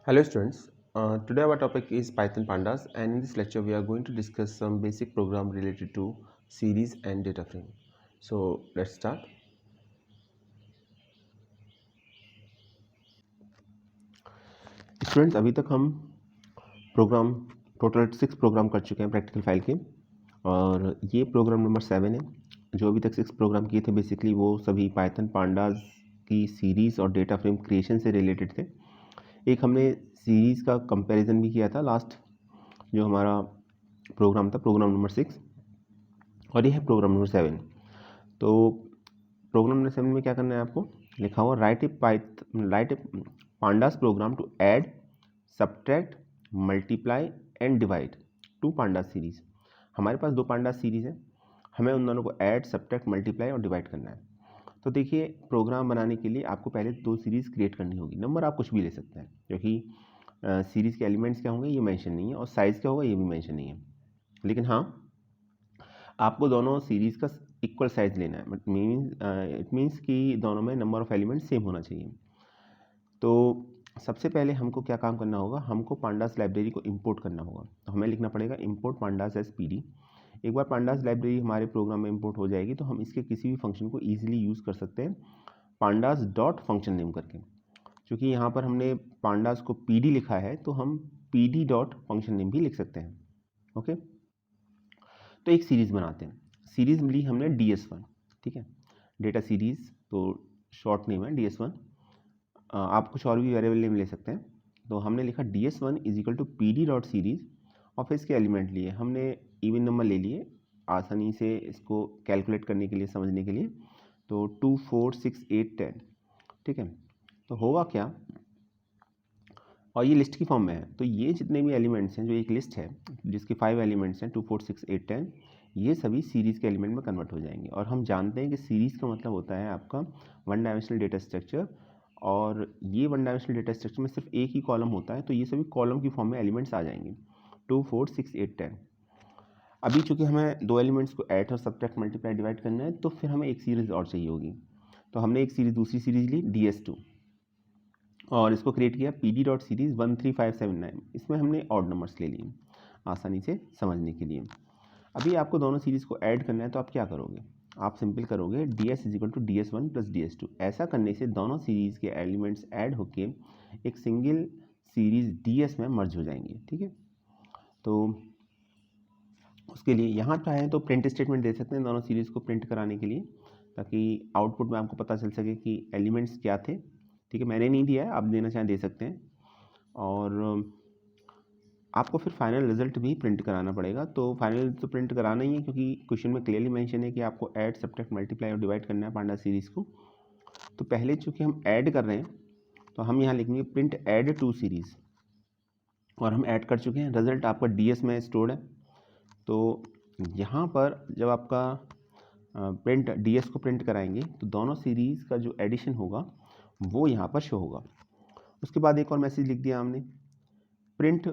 Hello students, today our topic is Python Pandas, and in this lecture we are going to discuss some basic program related to series and data frame. So let's start. Students अभी तक हम programme total 6 programme कर चुके हैं practical file के, और ये programme number 7 है। जो अभी तक 6 प्रोग्राम किए थे बेसिकली वो सभी पाइथन पांडास की सीरीज़ और डेटा फ्रेम क्रिएशन से रिलेटेड थे। एक हमने सीरीज़ का कंपैरिजन भी किया था लास्ट, जो हमारा प्रोग्राम था प्रोग्राम नंबर 6, और ये है प्रोग्राम नंबर 7। तो प्रोग्राम नंबर 7 में क्या करना है आपको, लिखा हुआ write a pandas program to add, subtract, multiply and divide two pandas series. हमारे पास 2 पांडास सीरीज है, हमें उन दोनों को ऐड, सब्ट्रैक्ट, मल्टीप्लाई और डिवाइड करना है। तो देखिए, प्रोग्राम बनाने के लिए आपको पहले 2 सीरीज़ क्रिएट करनी होगी। नंबर आप कुछ भी ले सकते हैं, क्योंकि सीरीज़ के एलिमेंट्स क्या होंगे ये मेंशन नहीं है, और साइज़ क्या होगा ये भी मेंशन नहीं है। लेकिन हाँ, आपको दोनों सीरीज़ का इक्वल साइज लेना है। इट मीन्स कि दोनों में नंबर ऑफ एलिमेंट सेम होना चाहिए। तो सबसे पहले हमको क्या काम करना होगा, हमको पांडास लाइब्रेरी को इंपोर्ट करना होगा। तो हमें लिखना पड़ेगा इंपोर्ट पांडास एज पीडी। एक बार पांडास लाइब्रेरी हमारे प्रोग्राम में इंपोर्ट हो जाएगी तो हम इसके किसी भी फंक्शन को ईजिली यूज़ कर सकते हैं पांडास डॉट फंक्शन नेम करके। क्योंकि यहाँ पर हमने पांडास को पीडी लिखा है तो हम पीडी डॉट फंक्शन नेम भी लिख सकते हैं। ओके, तो एक सीरीज़ बनाते हैं। सीरीज़ ली हमने DS1, ठीक है, डेटा सीरीज़, तो शॉर्ट नेम है DS1। आप कुछ और भी वेरिएबल नेम ले सकते हैं। तो हमने लिखा DS1 is equal to PD dot series, और फिर इसके एलिमेंट लिए हमने इवन नंबर ले लिए आसानी से इसको कैलकुलेट करने के लिए, समझने के लिए। तो 2, 4, 6, 8, 10, ठीक है। तो होगा क्या, और ये लिस्ट की फॉर्म में है, तो ये जितने भी एलिमेंट्स हैं, जो एक लिस्ट है जिसके 5 एलिमेंट्स हैं 2, 4, 6, 8, 10, ये सभी सीरीज़ के एलिमेंट में कन्वर्ट हो जाएंगे। और हम जानते हैं कि सीरीज़ का मतलब होता है आपका वन डायमेंशनल डेटा स्ट्रक्चर, और ये वन डायमेंशनल डेटा स्ट्रक्चर में सिर्फ एक ही कॉलम होता है, तो ये सभी कॉलम की फॉर्म में एलिमेंट्स आ जाएंगे 2, 4, 6, 8, 10। अभी चूंकि हमें 2 एलिमेंट्स को ऐड और सब्ट्रैक्ट, मल्टीप्लाई, डिवाइड करना है, तो फिर हमें एक सीरीज़ और चाहिए होगी। तो हमने एक सीरीज़, दूसरी सीरीज़ ली DS2, और इसको क्रिएट किया PD डॉट सीरीज़ 13579। इसमें हमने ऑड नंबर्स ले लिए आसानी से समझने के लिए। अभी आपको दोनों सीरीज़ को ऐड करना है, तो आप क्या करोगे, आप सिंपल करोगे DS is equal to DS1 plus DS2। ऐसा करने से दोनों सीरीज़ के एलिमेंट्स ऐड होके एक सिंगल सीरीज़ DS में मर्ज हो जाएंगे, ठीक है। तो उसके लिए यहाँ चाहें तो प्रिंट स्टेटमेंट दे सकते हैं दोनों सीरीज़ को प्रिंट कराने के लिए, ताकि आउटपुट में आपको पता चल सके कि एलिमेंट्स क्या थे, ठीक है। मैंने नहीं दिया है, आप देना चाहें दे सकते हैं। और आपको फिर फाइनल रिजल्ट भी प्रिंट कराना पड़ेगा। तो फाइनल तो प्रिंट कराना ही है, क्योंकि क्वेश्चन में क्लियरली मेंशन है कि आपको ऐड, सब्ट्रैक्ट, मल्टीप्लाई और डिवाइड करना है पांडा सीरीज़ को। तो पहले चूँकि हम ऐड कर रहे हैं, तो हम यहाँ लिखेंगे प्रिंट ऐड टू सीरीज़, और हम ऐड कर चुके हैं। रिजल्ट आपका DS में स्टोर्ड है। तो यहाँ पर जब आपका प्रिंट DS को प्रिंट कराएंगे, तो दोनों सीरीज़ का जो एडिशन होगा वो यहाँ पर शो होगा। उसके बाद एक और मैसेज लिख दिया हमने, प्रिंट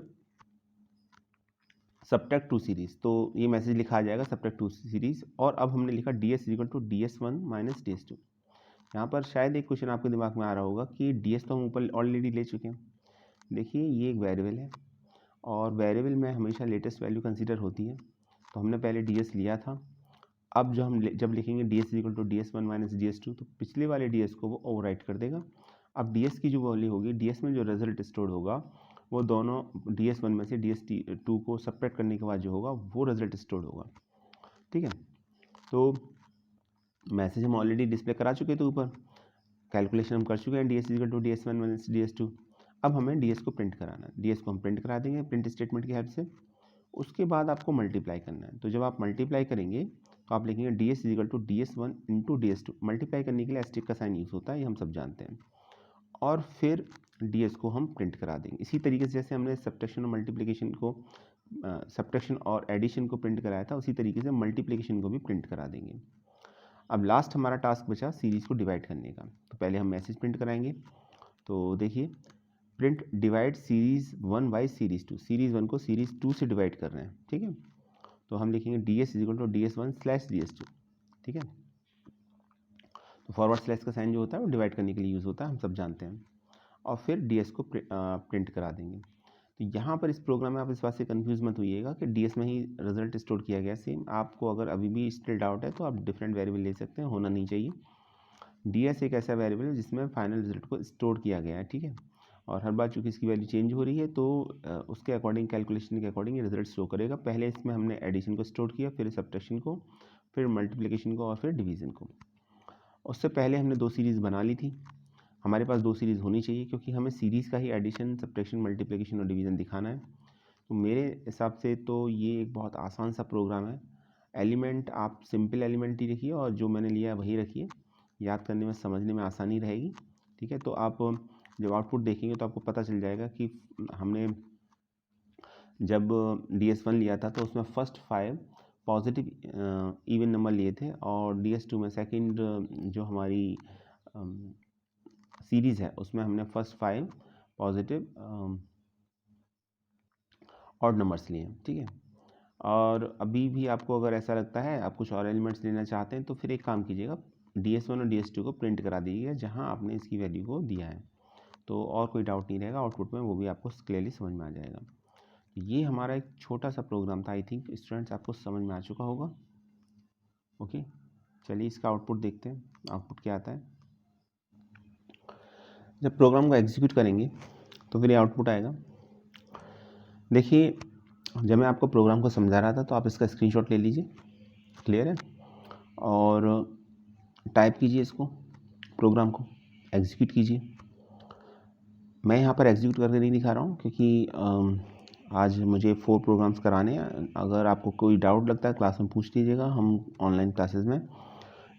सब्ट्रैक्ट टू सीरीज़। तो ये मैसेज लिखा आ जाएगा सब्ट्रैक्ट टू सीरीज़। और अब हमने लिखा DS equal to DS1 minus DS2। यहाँ पर शायद एक क्वेश्चन आपके दिमाग में आ रहा होगा कि DS तो हम ऊपर ऑलरेडी ले चुके हैं। देखिए, ये एक वेरिएबल है, और वेरिएबल में हमेशा लेटेस्ट वैल्यू कंसीडर होती है, तो हमने पहले DS लिया था। अब जो हम जब लिखेंगे DS equal to DS1 minus DS2, तो पिछले वाले DS को वो ओवरराइट कर देगा। अब DS की जो वैल्यू होगी, DS में जो रिजल्ट स्टोर होगा, वो दोनों DS1 में से DS2 को सब्ट्रैक्ट करने के बाद जो होगा वो रिजल्ट स्टोर होगा, ठीक है। तो मैसेज हम ऑलरेडी डिस्प्ले करा चुके थे ऊपर, कैलकुलेशन हम कर चुके हैं DS equal to DS1 minus DS2। अब हमें DS को प्रिंट कराना है। DS को हम प्रिंट करा देंगे प्रिंट स्टेटमेंट की हेल्प से। उसके बाद आपको मल्टीप्लाई करना है। तो जब आप मल्टीप्लाई करेंगे तो आप लिखेंगे DS equal to DS1 into DS2। Multiply करने के लिए एस्टेरिस्क का साइन यूज़ होता है, ये हम सब जानते हैं। और फिर DS को हम प्रिंट करा देंगे। इसी तरीके से जैसे हमने सब्ट्रैक्शन और मल्टीप्लिकेशन को, सब्ट्रैक्शन और एडिशन को प्रिंट कराया था, उसी तरीके से मल्टीप्लिकेशन को भी प्रिंट करा देंगे। अब लास्ट हमारा टास्क बचा सीरीज़ को डिवाइड करने का। तो पहले हम मैसेज प्रिंट कराएंगे। तो देखिए, print divide series 1 by series 2। Series 1 को सीरीज़ 2 से डिवाइड कर रहे हैं, ठीक है। तो हम लिखेंगे DS equal to DS1 slash DS2, ठीक है। तो फॉरवर्ड स्लैश का साइन जो होता है वो डिवाइड करने के लिए यूज़ होता है, हम सब जानते हैं। और फिर ds को प्रिंट करा देंगे। तो यहाँ पर इस प्रोग्राम में आप इस बात से कंफ्यूज मत होइएगा कि ds में ही रिजल्ट स्टोर किया गया। सेम आपको अगर अभी भी स्टिल डाउट है तो आप डिफरेंट वेरिएबल ले सकते हैं, होना नहीं चाहिए। ds एक ऐसा वेरिएबल है जिसमें फाइनल रिजल्ट को स्टोर किया गया है, ठीक है। और हर बार चूँकि इसकी वैल्यू चेंज हो रही है तो उसके अकॉर्डिंग, कैलकुलेशन के अकॉर्डिंग ये रिजल्ट शो करेगा। पहले इसमें हमने एडिशन को स्टोर किया, फिर सब्ट्रैक्शन को, फिर मल्टीप्लिकेशन को और फिर डिवीज़न को। उससे पहले हमने 2 सीरीज़ बना ली थी। हमारे पास 2 सीरीज़ होनी चाहिए क्योंकि हमें सीरीज़ का ही एडिशन, सब्ट्रैक्शन, मल्टीप्लिकेशन और डिवीज़न दिखाना है। तो मेरे हिसाब से तो ये एक बहुत आसान सा प्रोग्राम है। एलिमेंट आप सिंपल एलिमेंट ही रखिए और जो मैंने लिया है वही रखिए, याद करने में, समझने में आसानी रहेगी, ठीक है। तो आप जब आउटपुट देखेंगे तो आपको पता चल जाएगा कि हमने जब DS1 लिया था तो उसमें फर्स्ट 5 पॉजिटिव इवन नंबर लिए थे और DS2 में सेकंड जो हमारी सीरीज़ है उसमें हमने फर्स्ट 5 पॉजिटिव ऑड नंबर्स लिए हैं, ठीक है। और अभी भी आपको अगर ऐसा लगता है आप कुछ और एलिमेंट्स लेना चाहते हैं तो फिर एक काम कीजिएगा, DS1 और DS2 को प्रिंट करा दीजिएगा जहां आपने इसकी वैल्यू को दिया है, तो और कोई डाउट नहीं रहेगा आउटपुट में, वो भी आपको क्लियरली समझ में आ जाएगा। ये हमारा एक छोटा सा प्रोग्राम था। आई थिंक स्टूडेंट्स आपको समझ में आ चुका होगा। ओके, चलिए इसका आउटपुट देखते हैं, आउटपुट क्या आता है। जब प्रोग्राम को एग्जीक्यूट करेंगे तो फिर ये आउटपुट आएगा। देखिए, जब मैं आपको प्रोग्राम को समझा रहा था तो आप इसका स्क्रीनशॉट ले लीजिए, क्लियर है, और टाइप कीजिए इसको, प्रोग्राम को एग्जीक्यूट कीजिए। मैं यहाँ पर एग्जीक्यूट करके नहीं दिखा रहा हूँ क्योंकि आज मुझे 4 प्रोग्राम्स कराने हैं। अगर आपको कोई डाउट लगता है क्लास में पूछ लीजिएगा, हम ऑनलाइन क्लासेस में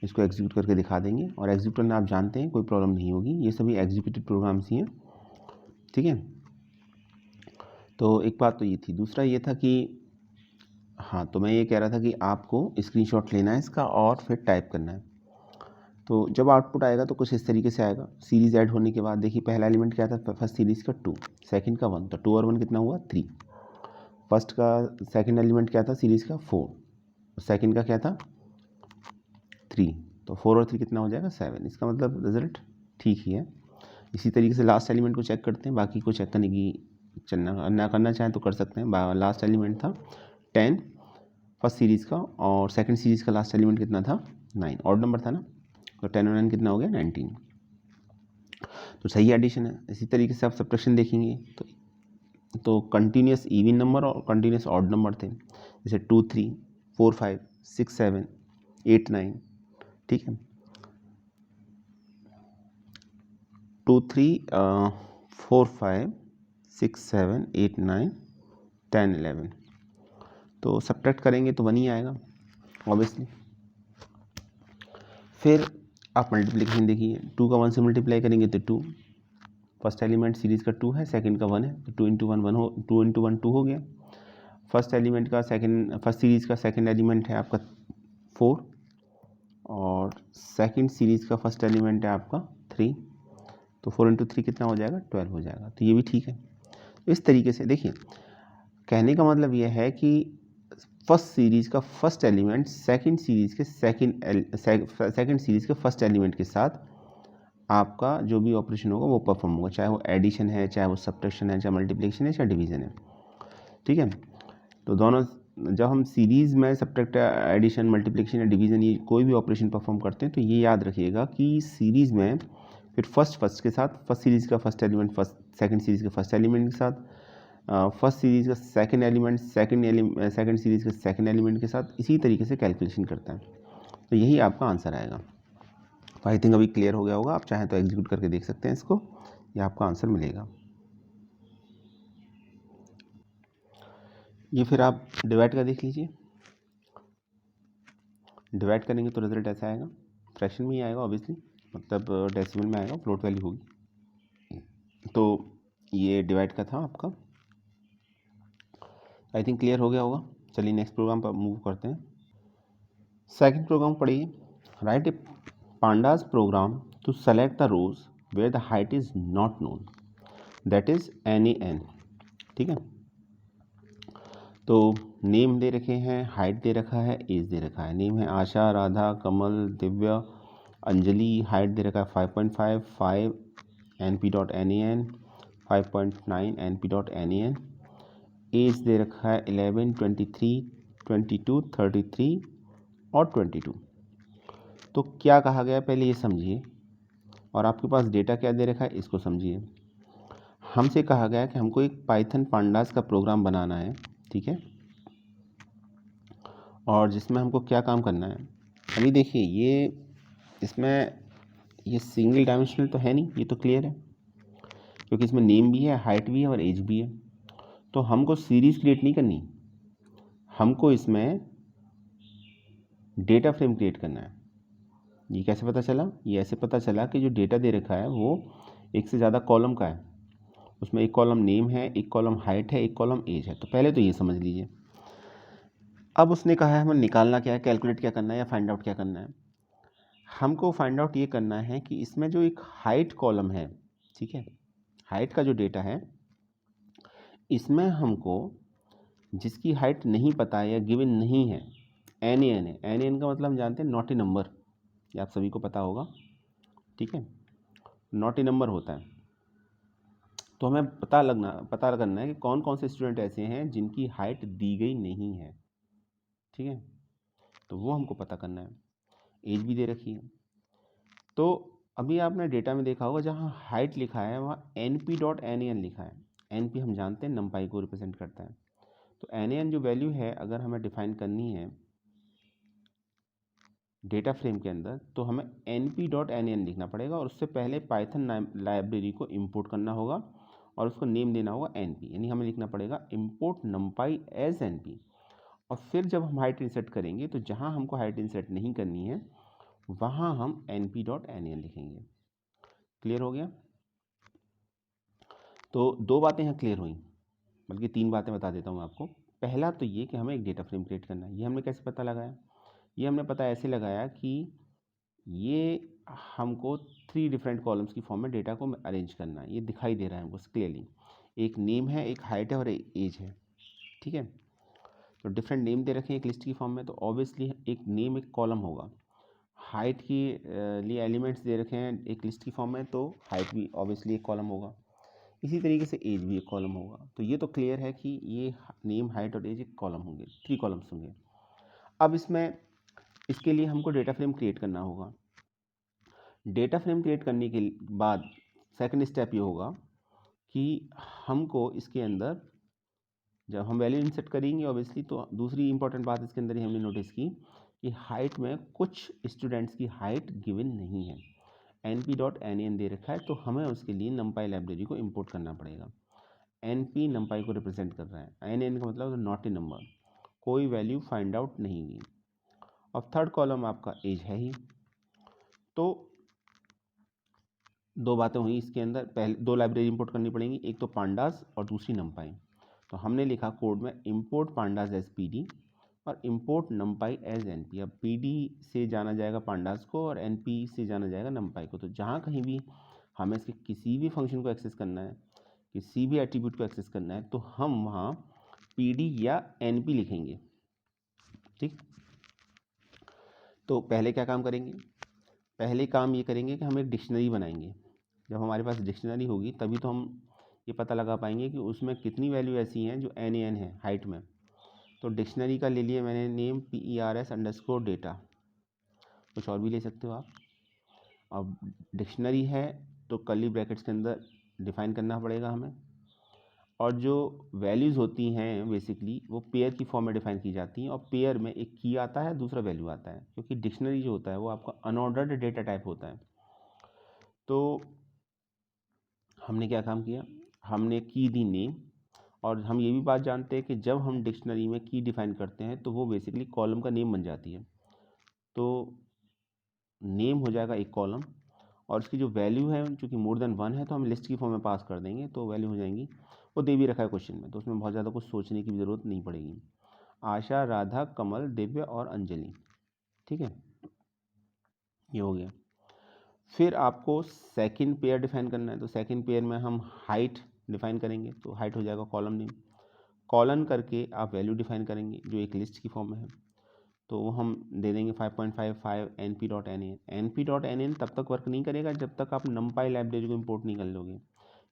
इसको एग्जीक्यूट करके दिखा देंगे। और एग्जीक्यूट करना आप जानते हैं, कोई प्रॉब्लम नहीं होगी, ये सभी एग्जीक्यूटेड प्रोग्राम्स ही हैं, ठीक है। तो एक बात तो ये थी। दूसरा ये था कि हाँ, तो मैं ये कह रहा था कि आपको स्क्रीनशॉट लेना है इसका और फिर टाइप करना है। तो जब आउटपुट आएगा तो कुछ इस तरीके से आएगा। सीरीज़ ऐड होने के बाद देखिए पहला एलिमेंट क्या था, फर्स्ट सीरीज़ का 2, सेकंड का 1, तो 2 और 1 कितना हुआ 3। फर्स्ट का सेकंड एलिमेंट क्या था सीरीज़ का 4, सेकंड का क्या था 3, तो 4 और 3 कितना हो जाएगा 7। इसका मतलब रिजल्ट ठीक ही है। इसी तरीके से लास्ट एलिमेंट को चेक करते हैं, बाकी को चेक करने की ना करना चाहें तो कर सकते हैं। लास्ट एलिमेंट था 10 फर्स्ट सीरीज़ का, और सेकंड सीरीज़ का लास्ट एलिमेंट कितना था 9, ऑड नंबर था ना, तो 10 और 9 कितना हो गया 19, तो सही एडिशन है। इसी तरीके से आप सब्ट्रैक्शन देखेंगे तो कंटिन्यूस इवन नंबर और कंटिन्यूस ऑड नंबर थे, जैसे 2 3 4 5 6 7 8 9, ठीक है। 2 3 4 5 6 7 8 9 10 11, तो सब्ट्रैक्ट करेंगे तो 1 ही आएगा ऑब्वियसली। फिर आप मल्टीप्लिकेशन देखिए, 2 का 1 से मल्टीप्लाई करेंगे तो 2, फर्स्ट एलिमेंट सीरीज़ का 2 है, सेकंड का 1 है, तो 2 इंटू 1 1 हो, 2 इंटू 1 2 हो गया। फर्स्ट एलिमेंट का फर्स्ट सीरीज़ का सेकंड एलिमेंट है आपका 4, और सेकंड सीरीज़ का फर्स्ट एलिमेंट है आपका 3, तो 4 इंटू 3 कितना हो जाएगा 12 हो जाएगा, तो ये भी ठीक है। इस तरीके से देखिए, कहने का मतलब यह है कि फर्स्ट सीरीज़ का फर्स्ट एलिमेंट सेकंड सीरीज़ के सेकंड सीरीज़ के फर्स्ट एलिमेंट के साथ आपका जो भी ऑपरेशन होगा वो परफॉर्म होगा, चाहे वो एडिशन है, चाहे वो सब्ट्रैक्शन है, चाहे मल्टीप्लिकेशन है, चाहे डिवीज़न है, ठीक है। तो दोनों, जब हम सीरीज़ में सब्ट्रैक्ट, एडिशन, मल्टीप्लिकेशन या डिवीज़न, ये कोई भी ऑपरेशन परफॉर्म करते हैं तो ये याद रखिएगा कि सीरीज़ में फिर फर्स्ट के साथ, फर्स्ट सीरीज़ का फर्स्ट एलिमेंट सेकंड सीरीज़ के फर्स्ट एलिमेंट के साथ, फर्स्ट सीरीज़ का सेकंड एलिमेंट सेकंड सीरीज़ के सेकंड एलिमेंट के साथ, इसी तरीके से कैलकुलेशन करता है। तो यही आपका आंसर आएगा। तो आई थिंक अभी क्लियर हो गया होगा। आप चाहें तो एग्जीक्यूट करके देख सकते हैं इसको, ये आपका आंसर मिलेगा। ये फिर आप डिवाइड का देख लीजिए, डिवाइड करेंगे तो रिजल्ट ऐसा आएगा, फ्रैक्शन में ही आएगा ऑब्वियसली, मतलब डेसिमल में आएगा, फ्लोट वैल्यू होगी। तो ये डिवाइड का था आपका। आई थिंक क्लियर हो गया होगा। चलिए नेक्स्ट प्रोग्राम पर मूव करते हैं। सेकंड प्रोग्राम पढ़िए, right A pandas program to select the rows where the height is not known, that is NaN, ठीक है। तो नेम दे रखे हैं, हाइट दे रखा है, एज दे रखा है। नेम है आशा, राधा, कमल, दिव्या, अंजलि। हाइट दे रखा है 5.5, 5 np.nan 5.9 np.nan, एज दे रखा है 11, 23, 22, 33 और 22। तो क्या कहा गया पहले ये समझिए, और आपके पास डेटा क्या दे रखा है इसको समझिए। हमसे कहा गया कि हमको एक पाइथन पांडास का प्रोग्राम बनाना है, ठीक है, और जिसमें हमको क्या काम करना है। अभी देखिए ये इसमें ये सिंगल डायमेंशनल तो है नहीं, ये तो क्लियर है, क्योंकि इसमें नेम भी है, हाइट भी है और एज भी है। तो हमको सीरीज़ क्रिएट नहीं करनी, हमको इसमें डेटा फ्रेम क्रिएट करना है। ये कैसे पता चला? ये ऐसे पता चला कि जो डेटा दे रखा है वो एक से ज़्यादा कॉलम का है, उसमें एक कॉलम नेम है, एक कॉलम हाइट है, एक कॉलम एज है। तो पहले तो ये समझ लीजिए। अब उसने कहा है हमें निकालना क्या है, कैलकुलेट क्या करना है या फाइंड आउट क्या करना है। हमको फाइंड आउट ये करना है कि इसमें जो एक हाइट कॉलम है, ठीक है, हाइट का जो डेटा है इसमें हमको जिसकी हाइट नहीं पता है या गिवन नहीं है, एन एन है। एन एन का मतलब हम जानते हैं नॉटी नंबर, ये आप सभी को पता होगा, ठीक है, नॉटी नंबर होता है। तो हमें पता करना है कि कौन कौन से स्टूडेंट ऐसे हैं जिनकी हाइट दी गई नहीं है, ठीक है, तो वो हमको पता करना है। एज भी दे रखी है। तो अभी आपने डेटा में देखा होगा जहाँ हाइट लिखा है वहाँ np.nan लिखा है। np हम जानते हैं नंपाई को रिप्रेजेंट करता है। तो nan जो वैल्यू है अगर हमें डिफाइन करनी है डेटा फ्रेम के अंदर, तो हमें np.nan लिखना पड़ेगा और उससे पहले पाइथन लाइब्रेरी को इंपोर्ट करना होगा और उसको नेम देना होगा np, यानी हमें लिखना पड़ेगा import numpy as np। और फिर जब हम हाइट इंसर्ट करेंगे तो जहाँ हमको हाइट इंसर्ट नहीं करनी है वहाँ हम np.nan लिखेंगे। क्लियर हो गया? तो दो बातें यहाँ क्लियर हुई, बल्कि तीन बातें बता देता हूँ आपको। पहला तो ये कि हमें एक डेटा फ्रेम क्रिएट करना है। ये हमने कैसे पता लगाया? ये हमने पता ऐसे लगाया कि ये हमको 3 डिफरेंट कॉलम्स की फॉर्म में डेटा को अरेंज करना है। ये दिखाई दे रहा है हमको क्लियरली, एक नेम है, एक हाइट है और एक एज है, ठीक है। तो डिफरेंट नेम दे रखे हैं एक लिस्ट की फॉर्म में, तो ऑब्वियसली एक नेम एक कॉलम होगा। हाइट की लिए एलिमेंट्स दे रखे हैं एक लिस्ट की फॉर्म में, तो हाइट भी ऑब्वियसली एक कॉलम होगा। इसी तरीके से एज भी एक कॉलम होगा। तो ये तो क्लियर है कि ये नेम, हाइट और एज एक कॉलम होंगे, 3 कॉलम्स होंगे। अब इसके लिए हमको डेटा फ्रेम क्रिएट करना होगा। डेटा फ्रेम क्रिएट करने के बाद सेकंड स्टेप ये होगा कि हमको इसके अंदर जब हम वैल्यू इंसर्ट करेंगे ऑब्वियसली, तो दूसरी इंपॉर्टेंट बात इसके अंदर ही हमने नोटिस की कि हाइट में कुछ स्टूडेंट्स की हाइट गिवन नहीं है, np.nan दे रखा है, तो हमें उसके लिए numpy लाइब्रेरी को इंपोर्ट करना पड़ेगा। np numpy को रिप्रेजेंट कर रहा है, nn का मतलब नॉट ए नंबर, कोई वैल्यू फाइंड आउट नहीं हुई। और थर्ड कॉलम आपका एज है ही। तो दो बातें हुई इसके अंदर, पहले 2 लाइब्रेरी इंपोर्ट करनी पड़ेंगी, एक तो पांडास और दूसरी numpy। तो हमने लिखा कोड में इंपोर्ट पांडास एज pd और इंपोर्ट numpy एज np। अब pd से जाना जाएगा पांडास को और np से जाना जाएगा numpy को। तो जहाँ कहीं भी हमें इसके किसी भी फंक्शन को एक्सेस करना है, किसी भी एट्रीब्यूट को एक्सेस करना है, तो हम वहाँ pd या np लिखेंगे, ठीक। तो पहले क्या काम करेंगे? पहले काम ये करेंगे कि हम एक डिक्शनरी बनाएंगे। जब हमारे पास डिक्शनरी होगी तभी तो हम ये पता लगा पाएंगे कि उसमें कितनी वैल्यू ऐसी हैं जो NaN है हाइट में। तो डिक्शनरी का ले लिया मैंने नेम PERS_data, कुछ और भी ले सकते हो आप। अब डिक्शनरी है तो कर्ली ब्रैकेट्स के अंदर डिफाइन करना पड़ेगा हमें, और जो वैल्यूज़ होती हैं बेसिकली वो पेयर की फॉर्म में डिफाइन की जाती हैं, और पेयर में एक की आता है, दूसरा वैल्यू आता है, क्योंकि डिक्शनरी जो होता है वो आपका अनऑर्डर्ड डेटा टाइप होता है। तो हमने क्या काम किया? हमने की दी नेम, और हम ये भी बात जानते हैं कि जब हम डिक्शनरी में की डिफाइन करते हैं तो वो बेसिकली कॉलम का नेम बन जाती है। तो नेम हो जाएगा एक कॉलम, और इसकी जो वैल्यू है चूँकि मोर देन 1 है तो हम लिस्ट की फॉर्म में पास कर देंगे, तो वैल्यू हो जाएंगी, वो दे भी रखा है क्वेश्चन में, तो उसमें बहुत ज़्यादा कुछ सोचने की भी ज़रूरत नहीं पड़ेगी। आशा, राधा, कमल, दिव्य और अंजलि, ठीक है, ये हो गया। फिर आपको सेकंड पेयर डिफाइन करना है, तो सेकंड पेयर में हम हाइट डिफाइन करेंगे, तो हाइट हो जाएगा कॉलम नेम, कॉलन करके आप वैल्यू डिफाइन करेंगे जो एक लिस्ट की फॉर्म में है। तो हम दे देंगे 5.55 np.nan। np.nan तब तक वर्क नहीं करेगा जब तक आप numpy लाइब्रेरी को इंपोर्ट नहीं कर लोगे,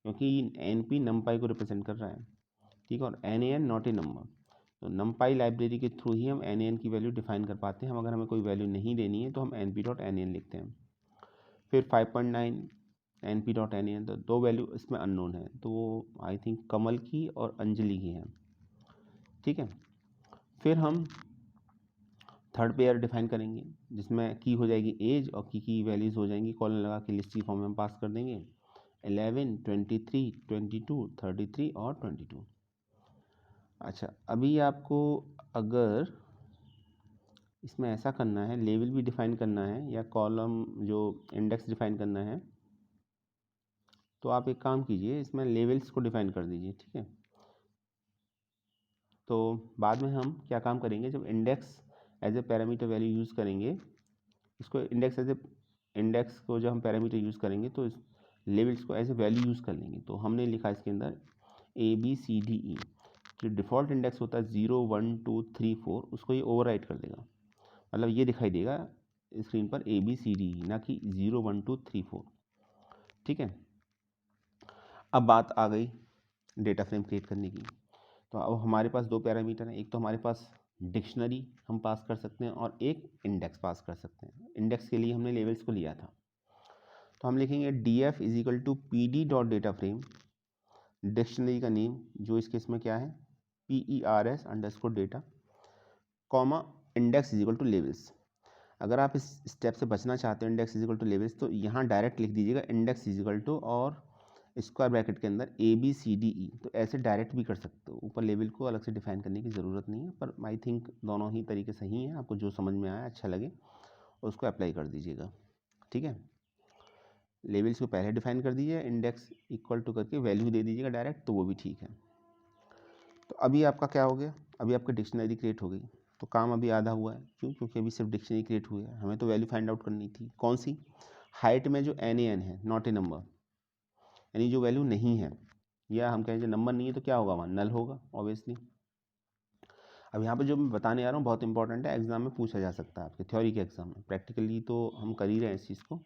क्योंकि np numpy को रिप्रेजेंट कर रहा है, ठीक है, और nan नॉट ए नंबर। तो numpy लाइब्रेरी के थ्रू ही हम nan की वैल्यू डिफाइन कर पाते हैं। हम अगर हमें कोई वैल्यू नहीं देनी है तो हम np.nan लिखते हैं। फिर 5.9 np.nan, तो दो वैल्यू इसमें अननोन है, तो वो आई थिंक कमल की और अंजलि की है, ठीक है। फिर हम थर्ड पेयर डिफाइन करेंगे जिसमें की हो जाएगी एज और की वैल्यूज़ हो जाएंगी, कॉलन लगा के लिस्ट की फॉर्म में हम पास कर देंगे 11, 23, 22, 33 और 22। अच्छा, अभी आपको अगर इसमें ऐसा करना है, लेवल भी डिफाइन करना है या कॉलम जो इंडेक्स डिफाइन करना है, तो आप एक काम कीजिए, इसमें लेवल्स को डिफाइन कर दीजिए, ठीक है। तो बाद में हम क्या काम करेंगे, जब index as a parameter value use करेंगे, इसको इंडेक्स को जब हम पैरामीटर यूज़ करेंगे तो इस लेवल्स को एज ए वैल्यू यूज़ कर लेंगे। तो हमने लिखा इसके अंदर ABCDE, जो डिफ़ॉल्ट इंडेक्स होता है 0, 1, 2, 3, 4, उसको ये ओवरराइट कर देगा, मतलब ये दिखाई देगा स्क्रीन पर ABCDE, ना कि 0, 1, 2, 3, 4, ठीक है। अब बात आ गई डेटा फ्रेम क्रिएट करने की। तो अब हमारे पास दो पैरामीटर हैं, एक तो हमारे पास डिक्शनरी हम पास कर सकते हैं और एक इंडेक्स पास कर सकते हैं। इंडेक्स के लिए हमने लेवल्स को लिया था, तो हम लिखेंगे df is equal to pd.dataFrame, dictionary का नेम जो इस केस में क्या है PERS_data, comma index is equal to levels. अगर आप इस स्टेप से बचना चाहते हो index is equal to levels, तो यहाँ डायरेक्ट लिख दीजिएगा इंडेक्स इज इक्वल टू और स्क्वायर ब्रैकेट के अंदर ABCDE। तो ऐसे डायरेक्ट भी कर सकते हो, ऊपर लेवल को अलग से डिफाइन करने की ज़रूरत नहीं है, पर आई थिंक दोनों ही तरीके सही हैं, आपको जो समझ में आया अच्छा लगे उसको अप्लाई कर दीजिएगा, ठीक है। लेवल्स को पहले डिफाइन कर दीजिए, इंडेक्स इक्वल टू करके वैल्यू दे दीजिएगा डायरेक्ट, तो वो भी ठीक है। तो अभी आपका क्या हो गया, अभी आपकी डिक्शनरी क्रिएट हो गई, तो काम अभी आधा हुआ है। क्यों? क्योंकि अभी सिर्फ डिक्शनरी क्रिएट हुई है, हमें तो वैल्यू फाइंड आउट करनी थी। कौन सी? हाइट में जो NaN है, नॉट ए नंबर, यानी जो वैल्यू नहीं है, या हम कहें जो नंबर नहीं है तो क्या होगा, वहाँ नल होगा ऑब्वियसली। अब यहाँ पे जो मैं बताने आ रहा हूँ बहुत इंपॉर्टेंट है, एग्जाम में पूछा जा सकता है आपके थ्योरी के एग्जाम में, प्रैक्टिकली तो हम कर ही रहे हैं इस चीज़ को।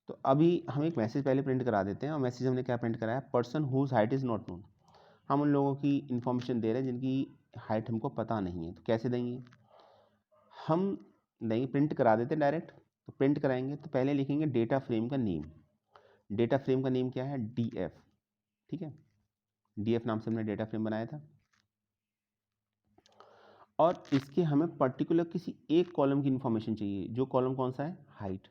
तो अभी हम एक मैसेज पहले प्रिंट करा देते हैं, और मैसेज हमने क्या प्रिंट कराया, person whose height is not known. हम उन लोगों की इन्फॉर्मेशन दे रहे हैं जिनकी हाइट हमको पता नहीं है, तो कैसे देंगे, हम देंगे प्रिंट करा देते हैं डायरेक्ट। तो प्रिंट कराएंगे तो पहले लिखेंगे डेटा फ्रेम का नेम। डेटा फ्रेम का नेम क्या है, DF, ठीक है, DF नाम से हमने डेटा फ्रेम बनाया था, और इसके हमें पर्टिकुलर किसी एक कॉलम की इन्फॉर्मेशन चाहिए, जो कॉलम कौन सा है, हाइट।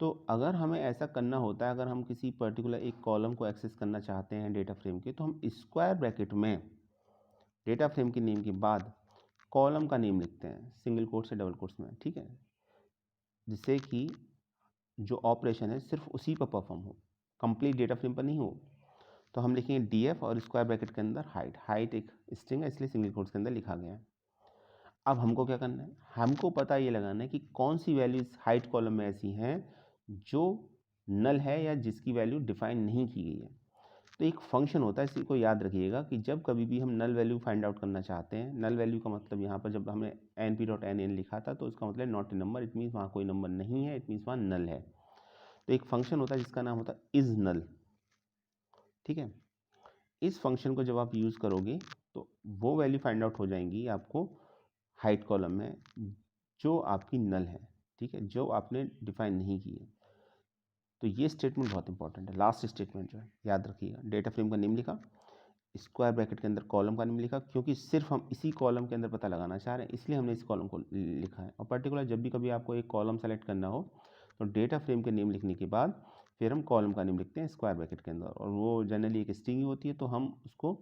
तो अगर हमें ऐसा करना होता है, अगर हम किसी पर्टिकुलर एक कॉलम को एक्सेस करना चाहते हैं डेटा फ्रेम के, तो हम स्क्वायर ब्रैकेट में डेटा फ्रेम के नेम के बाद कॉलम का नेम लिखते हैं, सिंगल कोट से डबल कोट्स में, ठीक है, जिससे कि जो ऑपरेशन है सिर्फ उसी पर परफॉर्म हो, कंप्लीट डेटा फ्रेम पर नहीं हो। तो हम लिखेंगे DF और स्क्वायर ब्रैकेट के अंदर हाइट। हाइट एक स्ट्रिंग है इसलिए सिंगल कोट्स के अंदर लिखा गया है। अब हमको क्या करना है, हमको पता ये लगाना है कि कौन सी वैल्यूज हाइट कॉलम में ऐसी हैं जो नल है या जिसकी वैल्यू डिफाइन नहीं की गई है। तो एक फंक्शन होता है, इसी को याद रखिएगा कि जब कभी भी हम नल वैल्यू फाइंड आउट करना चाहते हैं, नल वैल्यू का मतलब यहाँ पर जब हमने np.nan लिखा था तो उसका मतलब not a number, it means वहाँ कोई नंबर नहीं है, इट मीन्स वहाँ नल है। तो एक फंक्शन होता है जिसका नाम होता है इज नल, ठीक है। इस फंक्शन को जब आप यूज़ करोगे तो वो वैल्यू फाइंड आउट हो जाएंगी आपको हाइट कॉलम में जो आपकी नल है, ठीक है, जो आपने डिफाइन नहीं की है। तो ये स्टेटमेंट बहुत इंपॉर्टेंट है, लास्ट स्टेटमेंट जो है याद रखिएगा। डेटा फ्रेम का नेम लिखा, स्क्वायर ब्रैकेट के अंदर कॉलम का नेम लिखा, क्योंकि सिर्फ हम इसी कॉलम के अंदर पता लगाना चाह रहे हैं, इसलिए हमने इस कॉलम को लिखा है। और पर्टिकुलर जब भी कभी आपको एक कॉलम सेलेक्ट करना हो तो डेटा फ्रेम के नेम लिखने के बाद फिर हम कॉलम का नेम लिखते हैं स्क्वायर ब्रैकेट के अंदर, और वो जनरली एक स्ट्रिंग ही होती है, तो हम उसको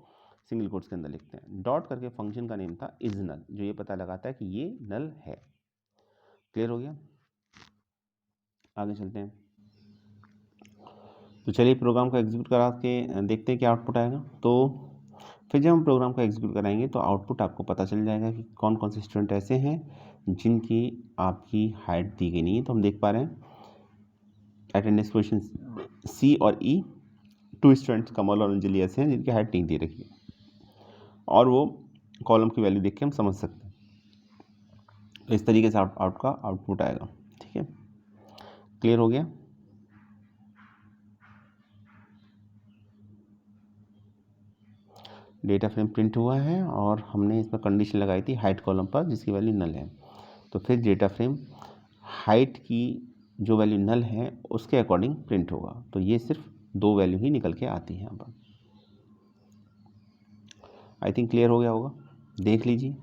सिंगल कोट्स के अंदर लिखते हैं। डॉट करके फंक्शन का नेम था इज नल, जो ये पता लगाता है कि ये नल है। क्लियर हो गया? आगे चलते हैं। तो चलिए प्रोग्राम को एग्जीक्यूट करा के देखते हैं क्या आउटपुट आएगा। तो फिर जब हम प्रोग्राम को एग्जीक्यूट कराएंगे तो आउटपुट आपको पता चल जाएगा कि कौन कौन से स्टूडेंट ऐसे हैं जिनकी आपकी हाइट दी गई नहीं है। तो हम देख पा रहे हैं अटेंडेंस पोजीशन C और E, 2 स्टूडेंट्स कमल और अंजलि ऐसे हैं जिनकी हाइट नहीं दे रखी है, और वो कॉलम की वैल्यू देख के हम समझ सकते हैं। इस तरीके से आउट का आउटपुट आएगा। ठीक है, क्लियर हो गया। डेटा फ्रेम प्रिंट हुआ है और हमने इसमें कंडीशन लगाई थी हाइट कॉलम पर जिसकी वैल्यू नल है, तो फिर डेटा फ्रेम हाइट की जो वैल्यू नल है उसके अकॉर्डिंग प्रिंट होगा। तो ये सिर्फ 2 वैल्यू ही निकल के आती है यहाँ पर। आई थिंक क्लियर हो गया होगा, देख लीजिए।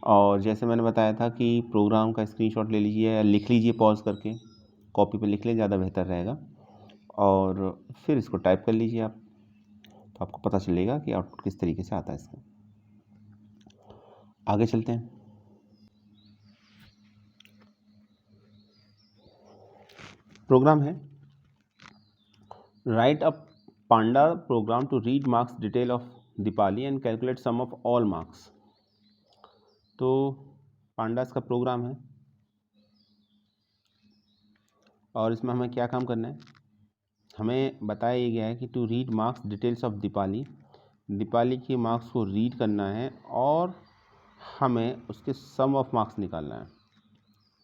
और जैसे मैंने बताया था कि प्रोग्राम का स्क्रीनशॉट ले लीजिए या लिख लीजिए, पॉज करके कॉपी पे लिख लें, ज़्यादा बेहतर रहेगा। और फिर इसको टाइप कर लीजिए आप, तो आपको पता चलेगा कि आउटपुट किस तरीके से आता है इसका। आगे चलते हैं। प्रोग्राम है write a panda program to read marks detail of Deepali and calculate sum of all marks. तो पांडास का प्रोग्राम है और इसमें हमें क्या काम करना है, हमें बताया गया है कि to read marks details of Deepali, Deepali के मार्क्स को रीड करना है और हमें उसके सम ऑफ मार्क्स निकालना है।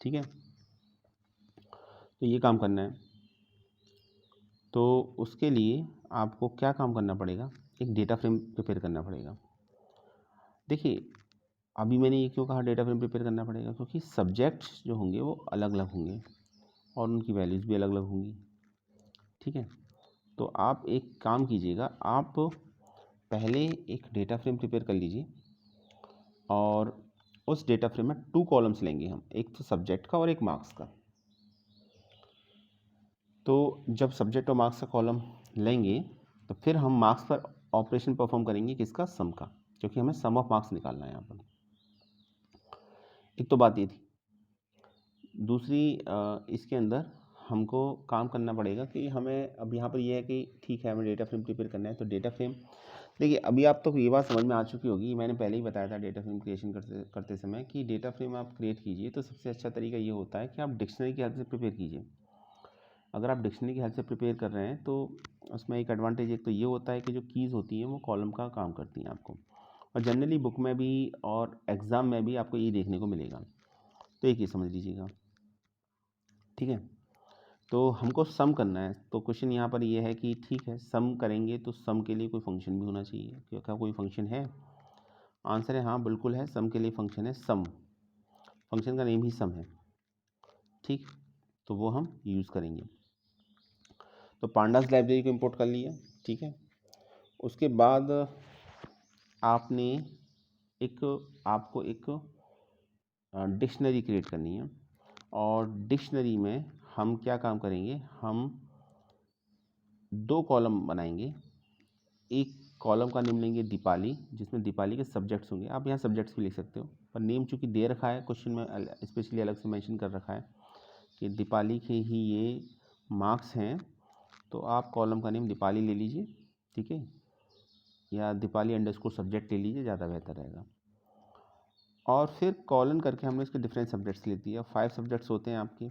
ठीक है, तो ये काम करना है। तो उसके लिए आपको क्या काम करना पड़ेगा, एक डेटा फ्रेम प्रिपेयर करना पड़ेगा। देखिए, अभी मैंने ये क्यों कहा डेटा फ्रेम प्रिपेयर करना पड़ेगा, क्योंकि सब्जेक्ट्स जो होंगे वो अलग अलग होंगे और उनकी वैल्यूज़ भी अलग अलग होंगी। ठीक है, तो आप एक काम कीजिएगा, आप पहले एक डेटा फ्रेम प्रिपेयर कर लीजिए और उस डेटा फ्रेम में 2 कॉलम्स लेंगे हम, एक तो सब्जेक्ट का और एक मार्क्स का। तो जब सब्जेक्ट और मार्क्स का कॉलम लेंगे तो फिर हम मार्क्स पर ऑपरेशन परफॉर्म करेंगे, किसका, सम का, क्योंकि हमें सम ऑफ मार्क्स निकालना है यहाँ पर। एक तो बात ये थी। दूसरी इसके अंदर हमको काम करना पड़ेगा कि हमें अब यहाँ पर ये है कि ठीक है हमें डेटा फ्रेम प्रिपेयर करना है। तो डेटा फ्रेम, देखिए अभी आप तो ये बात समझ में आ चुकी होगी, मैंने पहले ही बताया था डेटा फ्रेम क्रिएशन करते समय कि डेटा फ्रेम आप क्रिएट कीजिए तो सबसे अच्छा तरीका ये होता है कि आप डिक्शनरी की हेल्प से प्रिपेयर कीजिए। अगर आप डिक्शनरी की हेल्प से प्रिपेयर कर रहे हैं तो उसमें एक एडवांटेज एक तो ये होता है कि जो कीज़ होती हैं वो कॉलम का काम करती हैं आपको, और जनरली बुक में भी और एग्ज़ाम में भी आपको ये देखने को मिलेगा। तो एक ये समझ लीजिएगा। ठीक है, तो हमको सम करना है, तो क्वेश्चन यहाँ पर ये है कि ठीक है सम करेंगे तो सम के लिए कोई फंक्शन भी होना चाहिए, क्या कोई फंक्शन है? आंसर है हाँ, बिल्कुल है। सम के लिए फंक्शन है सम, फंक्शन का नेम ही सम है। ठीक, तो वो हम यूज़ करेंगे। तो पांडास लाइब्रेरी को इंपोर्ट कर लिया। ठीक है, उसके बाद आपने आपको एक डिक्शनरी क्रिएट करनी है और डिक्शनरी में हम क्या काम करेंगे, हम 2 कॉलम बनाएंगे। एक कॉलम का नेम लेंगे दीपाली, जिसमें दीपाली के सब्जेक्ट्स होंगे। आप यहाँ सब्जेक्ट्स भी लिख सकते हो, पर नेम चूँकि दे रखा है क्वेश्चन में, स्पेशली अलग से मेंशन कर रखा है कि दीपाली के ही ये मार्क्स हैं, तो आप कॉलम का नेम दीपाली ले लीजिए। ठीक है, या दीपाली अंडरस्कोर सब्जेक्ट ले लीजिए, ज़्यादा बेहतर रहेगा। और फिर कॉलन करके हमने इसके डिफरेंट सब्जेक्ट्स ले दिए। 5 सब्जेक्ट्स होते हैं आपके,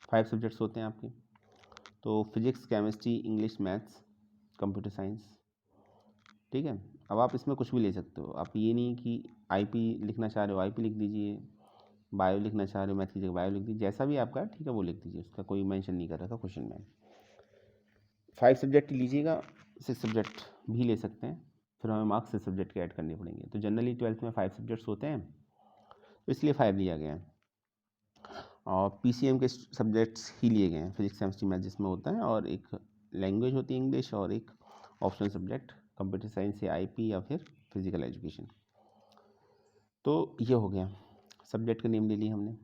5 सब्जेक्ट्स होते हैं आपके। तो physics, chemistry, English, maths, computer science. ठीक है, अब आप इसमें कुछ भी ले सकते हो। आप ये नहीं कि आईपी लिखना चाह रहे हो आईपी लिख दीजिए, बायो लिखना चाह रहे हो मैथ की जगह बायो लिख दीजिए, जैसा भी आपका ठीक है वो लिख दीजिए, उसका कोई मेंशन नहीं कर रखा क्वेश्चन में। 5 सब्जेक्ट लीजिएगा, 6 सब्जेक्ट भी ले सकते हैं, फिर हमें मार्क्स 6 सब्जेक्ट के ऐड करने पड़ेंगे। तो जनरली 12th में 5 सब्जेक्ट्स होते हैं, तो इसलिए 5 लिया गया है। और पीसीएम के सब्जेक्ट्स ही लिए गए हैं, फिजिक्स, केमिस्ट्री, मैथ जिसमें होता है, और एक लैंग्वेज होती है इंग्लिश, और एक ऑप्शनल सब्जेक्ट कंप्यूटर साइंस या आईपी या फिर फिजिकल एजुकेशन। तो ये हो गया, सब्जेक्ट का नेम ले लिया हमने।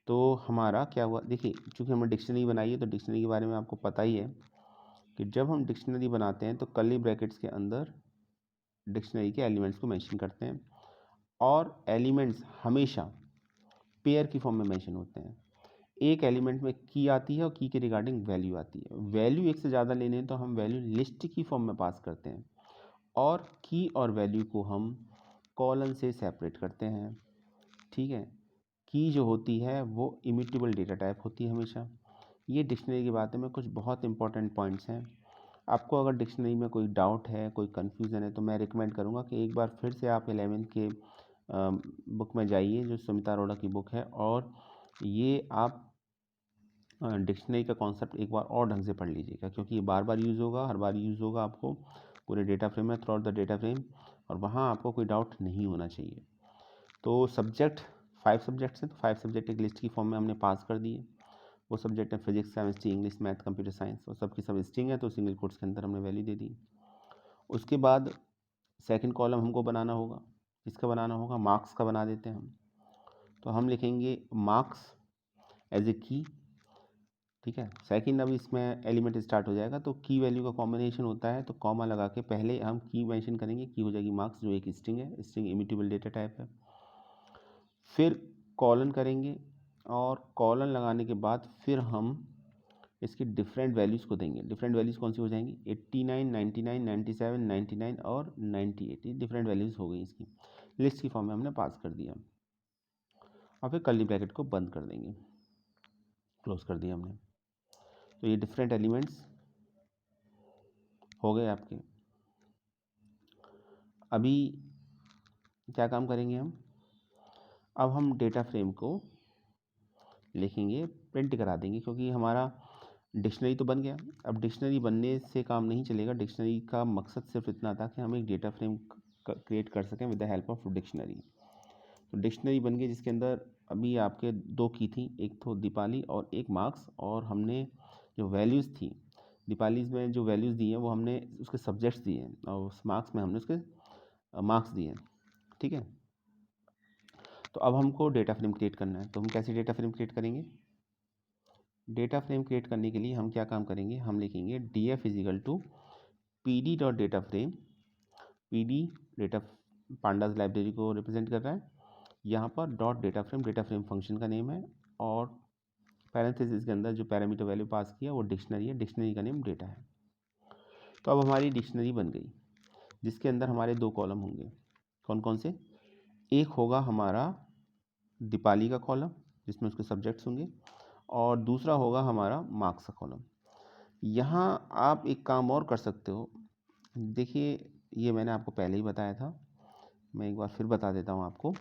तो हमारा क्या हुआ, देखिए चूँकि हमने डिक्शनरी बनाई है तो डिक्शनरी के बारे में आपको पता ही है कि जब हम डिक्शनरी बनाते हैं तो कर्ली ब्रैकेट्स के अंदर डिक्शनरी के एलिमेंट्स को मेंशन करते हैं, और एलिमेंट्स हमेशा पेयर की फॉर्म में मेंशन होते हैं। एक एलिमेंट में की आती है और की के रिगार्डिंग वैल्यू आती है। वैल्यू एक से ज़्यादा लेने हैं तो हम वैल्यू लिस्ट की फॉर्म में पास करते हैं, और की और वैल्यू को हम कॉलन से सेपरेट करते हैं। ठीक है, की जो होती है वो इमिटेबल डेटा टाइप होती है हमेशा। ये डिक्शनरी की बातें में कुछ बहुत इंपॉर्टेंट पॉइंट्स हैं, आपको अगर डिक्शनरी में कोई डाउट है, कोई कन्फ्यूज़न है, तो मैं रिकमेंड करूँगा कि एक बार फिर से आप 11th के बुक में जाइए, जो सुमिता अरोड़ा की बुक है, और ये आप डिक्शनरी का कॉन्सेप्ट एक बार और ढंग से पढ़ लीजिएगा, क्योंकि ये बार बार यूज़ होगा, हर बार यूज़ होगा आपको पूरे डेटा फ्रेम में, through out the data frame, और वहाँ आपको कोई डाउट नहीं होना चाहिए। तो सब्जेक्ट 5 सब्जेक्ट्स हैं, तो 5 सब्जेक्ट एक लिस्ट की फॉर्म में हमने पास कर दिए। वो सब्जेक्ट है physics, chemistry, English, math, computer science, और सबकी सब स्ट्रिंग है, तो सिंगल कोट्स के अंदर हमने वैल्यू दे दी। उसके बाद सेकंड कॉलम हमको बनाना होगा। किसका बनाना होगा? मार्क्स का बना देते हैं हम। तो हम लिखेंगे मार्क्स एज ए की, ठीक है। सेकंड, अब इसमें एलिमेंट स्टार्ट हो जाएगा, तो की वैल्यू का कॉम्बिनेशन होता है, तो कॉमा लगा के पहले हम की मेंशन करेंगे, की हो जाएगी मार्क्स, जो एक स्ट्रिंग है, स्ट्रिंग इम्यूटेबल डेटा टाइप है। फिर कॉलन करेंगे, और कॉलन लगाने के बाद फिर हम इसकी डिफरेंट वैल्यूज़ को देंगे। डिफरेंट वैल्यूज़ कौन सी हो जाएंगी? 89, 99, 97, 99 और 98, ये डिफरेंट वैल्यूज़ हो गई इसकी। लिस्ट की फॉर्म में हमने पास कर दिया, और फिर कर्ली ब्रैकेट को बंद कर देंगे, क्लोज कर दिया हमने। तो ये डिफरेंट एलिमेंट्स हो गए आपके। अभी क्या काम करेंगे हम? अब हम डेटा फ्रेम को लिखेंगे, प्रिंट करा देंगे, क्योंकि हमारा डिक्शनरी तो बन गया। अब डिक्शनरी बनने से काम नहीं चलेगा। डिक्शनरी का मकसद सिर्फ इतना था कि हम एक डेटा फ्रेम क्रिएट कर सकें with the help of dictionary. तो डिक्शनरी बन गई, जिसके अंदर अभी आपके 2 की थी, एक तो दीपाली और एक मार्क्स, और हमने जो वैल्यूज़ थी दीपाली में, जो वैल्यूज़ दी हैं वो हमने उसके सब्जेक्ट्स दिए हैं, और उस मार्क्स में हमने उसके मार्क्स दिए हैं, ठीक है। तो अब हमको डेटा फ्रेम क्रिएट करना है, तो हम कैसे डेटा फ्रेम क्रिएट करेंगे? डेटा फ्रेम क्रिएट करने के लिए हम क्या काम करेंगे? हम लिखेंगे D F is equal to P D dot data frame. P D data pandas library को रिप्रेजेंट कर रहा है, यहाँ पर डॉट डेटा फ्रेम फंक्शन का नेम है, और पैरेंथेसिस के अंदर जो पैरामीटर वैल्यू पास किया वो डिक्शनरी है, डिक्शनरी का नेम डेटा है। तो अब हमारी डिक्शनरी बन गई, जिसके अंदर हमारे 2 कॉलम होंगे। कौन कौन से? एक होगा हमारा दीपाली का कॉलम, जिसमें उसके सब्जेक्ट्स होंगे, और दूसरा होगा हमारा मार्क्स का कॉलम। यहाँ आप एक काम और कर सकते हो। देखिए, ये मैंने आपको पहले ही बताया था, मैं एक बार फिर बता देता हूँ आपको,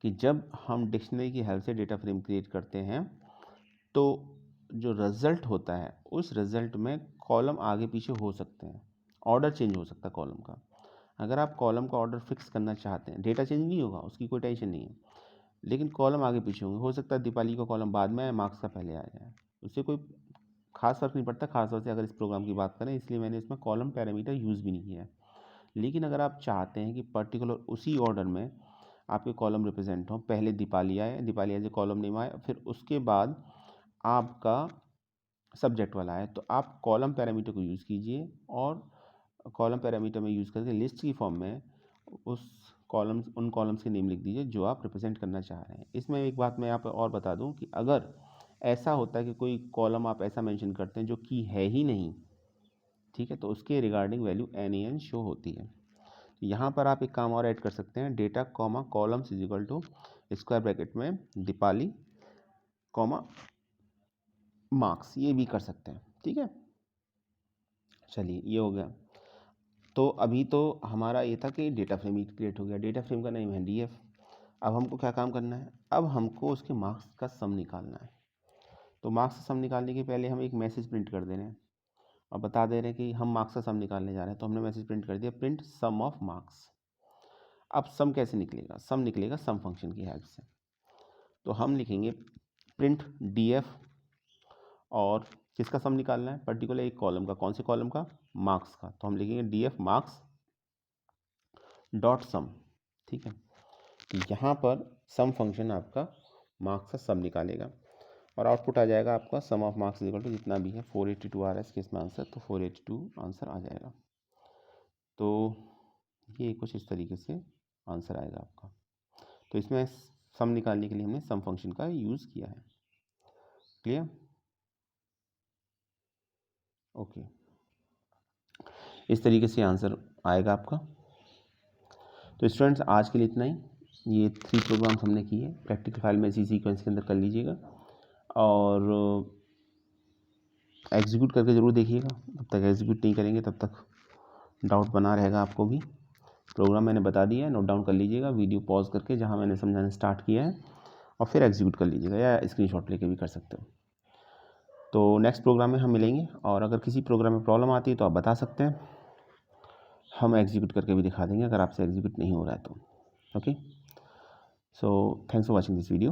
कि जब हम डिक्शनरी की हेल्प से डेटा फ्रेम क्रिएट करते हैं, तो जो रिज़ल्ट होता है, उस रिज़ल्ट में कॉलम आगे पीछे हो सकते हैं, ऑर्डर चेंज हो सकता है कॉलम का। अगर आप कॉलम का ऑर्डर फिक्स करना चाहते हैं, डेटा चेंज नहीं होगा, उसकी कोई टेंशन नहीं है, लेकिन कॉलम आगे पीछे होंगे। हो सकता है दीपाली का कॉलम बाद में आए, मार्क्स का पहले आ जाए, उससे कोई खास फर्क नहीं पड़ता, खास तौर से अगर इस प्रोग्राम की बात करें, इसलिए मैंने इसमें कॉलम पैरामीटर यूज़ भी नहीं किया है। लेकिन अगर आप चाहते हैं कि पर्टिकुलर उसी ऑर्डर में आपके कॉलम रिप्रेजेंट हों, पहले दीपाली आए, Deepali as a column name आए, फिर उसके बाद आपका सब्जेक्ट वाला है, तो आप कॉलम पैरामीटर को यूज़ कीजिए, और कॉलम पैरामीटर में यूज़ करके लिस्ट की फॉर्म में उन कॉलम्स के नेम लिख दीजिए जो आप रिप्रेजेंट करना चाह रहे हैं। इसमें एक बात मैं यहाँ पर और बता दूं, कि अगर ऐसा होता है कि कोई कॉलम आप ऐसा मेंशन करते हैं जो की है ही नहीं, ठीक है, तो उसके रिगार्डिंग वैल्यू NaN शो होती है। यहाँ पर आप एक काम और ऐड कर सकते हैं, data comma columns is equal to square bracket में दीपाली कॉमा मार्क्स, ये भी कर सकते हैं, ठीक है। चलिए, ये हो गया। तो अभी तो हमारा ये था कि डेटा फ्रेम ही क्रिएट हो गया, डेटा फ्रेम का नेम है DF। अब हमको क्या काम करना है? अब हमको उसके मार्क्स का सम निकालना है। तो मार्क्स का सम निकालने के पहले हम एक मैसेज प्रिंट कर दे रहे हैं, और बता दे रहे हैं कि हम मार्क्स का सम निकालने जा रहे हैं। तो हमने मैसेज प्रिंट कर दिया, प्रिंट सम ऑफ मार्क्स। अब सम कैसे निकलेगा? सम निकलेगा सम फंक्शन की हेल्प से। तो हम लिखेंगे प्रिंट DF, और किसका सम निकालना है? पर्टिकुलर एक कॉलम का। कौन से कॉलम का? मार्क्स का। तो हम लिखेंगे DF मार्क्स डॉट सम, ठीक है। तो यहाँ पर सम फंक्शन आपका मार्क्स का सम निकालेगा, और आउटपुट आ जाएगा आपका सम ऑफ मार्क्स इक्वल टू जितना भी है 482 आ रहा है इसके इसमें आंसर, तो 482 आंसर आ जाएगा। तो ये कुछ इस तरीके से आंसर आएगा आपका। तो इसमें सम निकालने के लिए हमने सम फंक्शन का यूज़ किया है। क्लियर? ओके, इस तरीके से आंसर आएगा आपका। तो स्टूडेंट्स, आज के लिए इतना ही। ये 3 प्रोग्राम्स हमने किए। प्रैक्टिकल फाइल में इसी सीक्वेंस के अंदर कर लीजिएगा, और एग्जीक्यूट करके ज़रूर देखिएगा, जब तक एग्जीक्यूट नहीं करेंगे तब तक डाउट बना रहेगा आपको भी। प्रोग्राम मैंने बता दिया है, नोट डाउन कर लीजिएगा वीडियो पॉज करके जहाँ मैंने समझाना स्टार्ट किया है, और फिर एग्जीक्यूट कर लीजिएगा या स्क्रीनशॉट लेके भी कर सकते हो। तो नेक्स्ट प्रोग्राम में हम मिलेंगे, और अगर किसी प्रोग्राम में प्रॉब्लम आती है तो आप बता सकते हैं, हम एग्जीक्यूट करके भी दिखा देंगे अगर आपसे एग्जीक्यूट नहीं हो रहा है तो। Okay, so thanks for watching this video.